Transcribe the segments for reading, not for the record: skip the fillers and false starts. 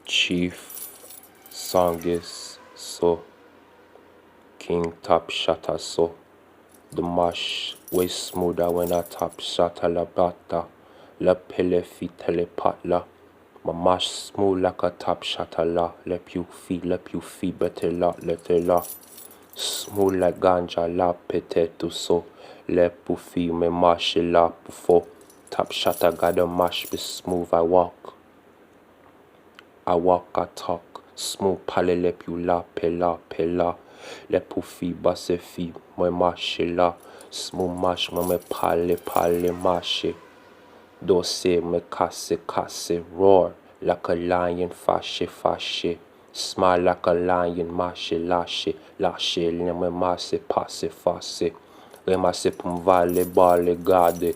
Chief Songis so King Top Shatter so the mash way smoother when I top shatter la bata la pele fit telepatla my mash smooth like a top shatter la let you feel better la smooth like ganja la potato so le puffy me mash la before top shatter got a mash be smooth I walk, I talk, smooth pale le più la, pela, le puffy basse fi, moi marche là, smooth marche, moi me pale, marche, doce, me casse, roar, like a lion, fâché, smile like a lion, marche, lâche, le me masse, face, remasse pour me valer, balle, garde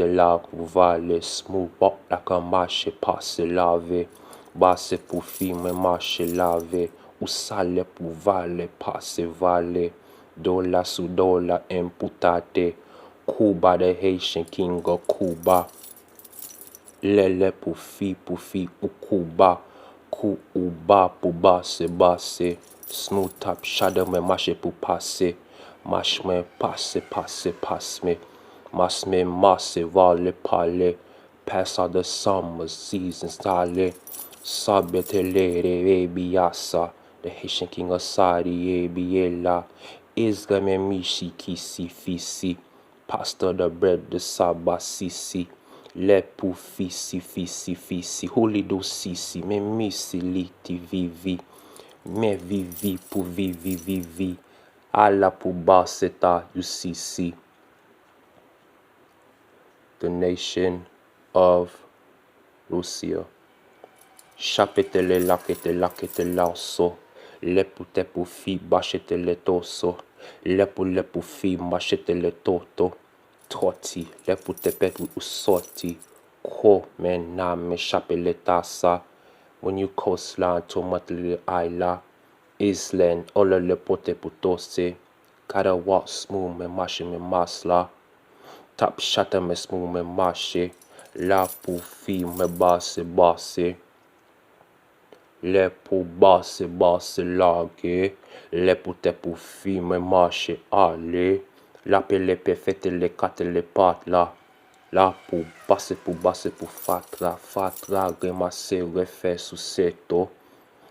là pour valer, smooth, bop, like a marche, passe, laver, basse pour filmer, marche, laver, ou sale pour valer, passe, valer, dollar sous dollar, imputate, Cuba, the Haitian king of Cuba, lele pour fi, ou Cuba, Cuba pour basse, smooth top shadow, me marche pour passer. Mash me passe me. Masse, vale, pale. Pass all the summer seasons, tale. Sabetele, babyasa. The Haitian king of Saudi, Biela. Isga me mishi, kisi, fisi. Pastor the bread, the saba, sisi. Le pou fisi. Holy do sisi. Me misi, liti, vivi. Me vivi pou vivi. Allah pour Baseta UCC, the nation of Russia. Chapetele lakete lasso, le pour fi bachete le toso, le pour fi machete le toto, troti, le pour te pet ou sorti, ko men na me chapele tasa, when you coastline to matli isla. Island, all le pote putose. Gotta walk smooth, me mache me masla. Top shatter me smooth, me mache. La pou fi me basse. Le pou basse lage. Le pou te pou fi me mache ale. La pe le pe fete le kate le pat la. La pou basse pou fatra. Remase refe sous seto.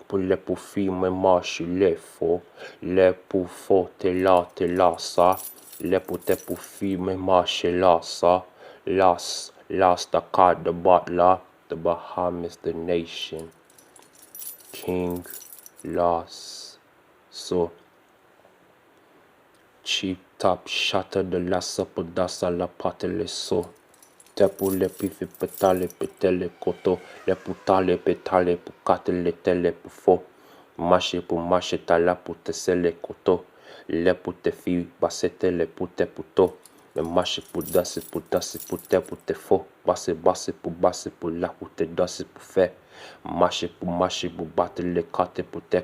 Pour le pour filmer marche les faux, les pour faux te la ça, les pour te pour filmer marche là ça, last the card the butler, the Bahamas the nation, King lost, so cheap top shatter the last up dasa la patele so. Te pour le pifi petale petele koto, le putale petale pour katele tele pour faux. Marche pour marche tala pour te sele koto, le pour te fi basete le pour te puto. Le marche pour danser pour te faux. Basse pour la pour te danser pour faire. Marche pour battre les cartes pour te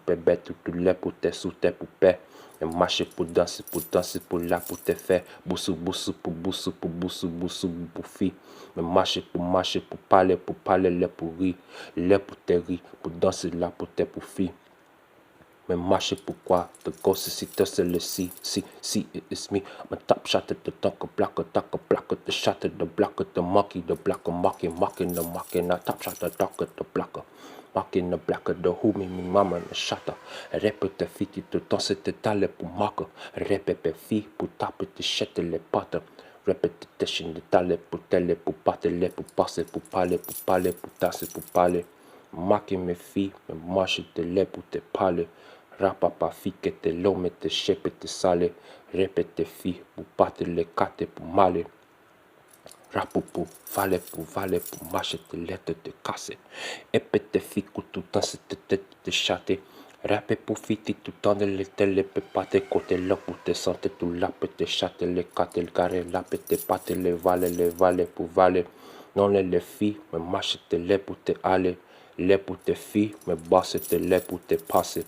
bébé tout le pour te sous te pour paix. Marche pour danser pour la pour te faire. Boussou pour fi. Marche pour parler le pour rire. Le pour te rire pour danser là pour te pour fi. Mais marche pourquoi the ghost is le see it's me. My top shot at the talk black the shot at the black the monkey the black mocking the mocking. I top shot the dark at the black mocking the black the who me mama the shatter. Répète fiti to danser te tale pour marque. Répète fi pour taper te chete les pattes. Répétition de tale pour tele pour patele pour passer pour parler pour tasser pour parler. Marquer mes filles, me marche te lait pour te parler. Rapapa fi que te l'homme te chepe te sale. Répète fi pour battre les cartes pour male. Rapu pour valer pour marcher te lettre te casser. Épete fi que tout temps c'est te chatter. Rappé pour fiti tout temps de le pe pate côté là pour te sentir tout là peut te chatter les cartes le carré là peut te pate les valer pour valer. Non les filles me marche te lait pour te aller. Le pour te fi, me basse te le pour te passer.